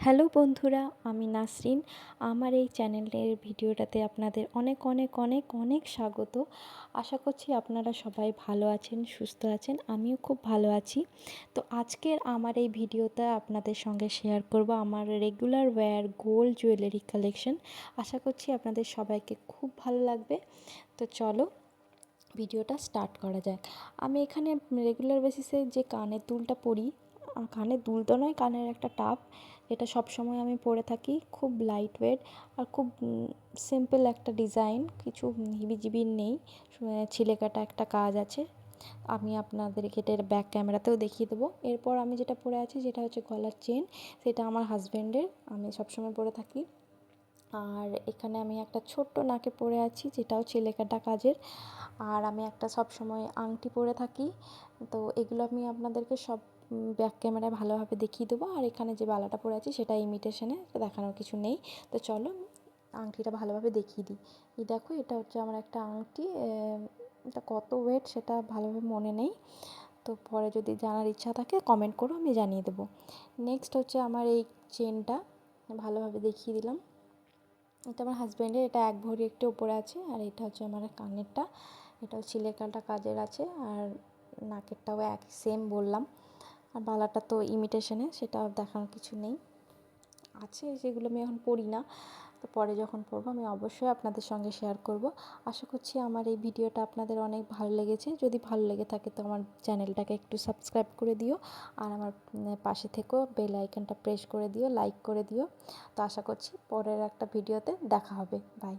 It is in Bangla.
হ্যালো বন্ধুরা, আমি নাসরিন। আমার এই চ্যানেলের ভিডিওটাতে আপনাদের অনেক অনেক অনেক অনেক স্বাগত। আশা করছি আপনারা সবাই ভালো আছেন, সুস্থ আছেন। আমিও খুব ভালো আছি। তো আজকের আমার এই ভিডিওতে আপনাদের সঙ্গে শেয়ার করব আমার regular wear gold jewellery collection. আশা করছি আপনাদের সবাইকে খুব ভালো লাগবে। তো চলো ভিডিওটা স্টার্ট করা যাক। আমি এখানে রেগুলার বেসিসে যে কানের দুলটা পরি, কানের দুল তো নয়, কানের একটা টাপ, এটা সব সময় আমি পরে থাকি। খুব লাইট ওয়েট আর খুব সিম্পল একটা ডিজাইন, কিছু হিবিজিবির নেই, ছিলেকাটা একটা কাজ আছে। আমি আপনাদেরকে এটার ব্যাক ক্যামেরাতেও দেখিয়ে দেবো। এরপর আমি যেটা পরে আছি যেটা হচ্ছে গলার চেন, সেটা আমার হাজব্যান্ডের, আমি সবসময় পরে থাকি। আর এখানে আমি একটা ছোট্ট নাকে পরে আছি, যেটাও ছিলেকাটা কাজের। আর আমি একটা সব সময় আংটি পরে থাকি। তো এগুলো আমি আপনাদেরকে সব ব্যাক ক্যামেরায় ভালোভাবে দেখিয়ে দেবো। আর এখানে যে বালাটা পরে আছি সেটা ইমিটেশনে, দেখানোর কিছু নেই। তো চলো আংটিটা ভালোভাবে দেখিয়ে দিই। এই দেখো, এটা হচ্ছে আমার একটা আংটি। এটা কত ওয়েট সেটা ভালোভাবে মনে নেই, তো পরে যদি জানার ইচ্ছা থাকে কমেন্ট করো, আমি জানিয়ে দেবো। নেক্সট হচ্ছে আমার এই চেনটা, ভালোভাবে দেখিয়ে দিলাম। এটা আমার হাজব্যান্ডের, এটা এক ভরি একটু উপরে আছে। আর এটা হচ্ছে আমার কানেরটা, এটাও ছিলেকাটা কাজের আছে। আর নাকেরটাও একই সেম বললাম। আর বালাটা তো ইমিটেশনে, সেটা দেখানোর কিছু নেই, আছে যেগুলো আমি এখন পরি না। তো পরে যখন পরবো আমি অবশ্যই আপনাদের সঙ্গে শেয়ার করব। আশা করছি আমার এই ভিডিওটা আপনাদের অনেক ভালো লেগেছে। যদি ভালো লেগে থাকে তো আমার চ্যানেলটাকে একটু সাবস্ক্রাইব করে দিও। আর আমার পাশে থেকেও বেল আইকনটা প্রেস করে দিও, লাইক করে দিও। তো আশা করছি পরের একটা ভিডিওতে দেখা হবে। বাই।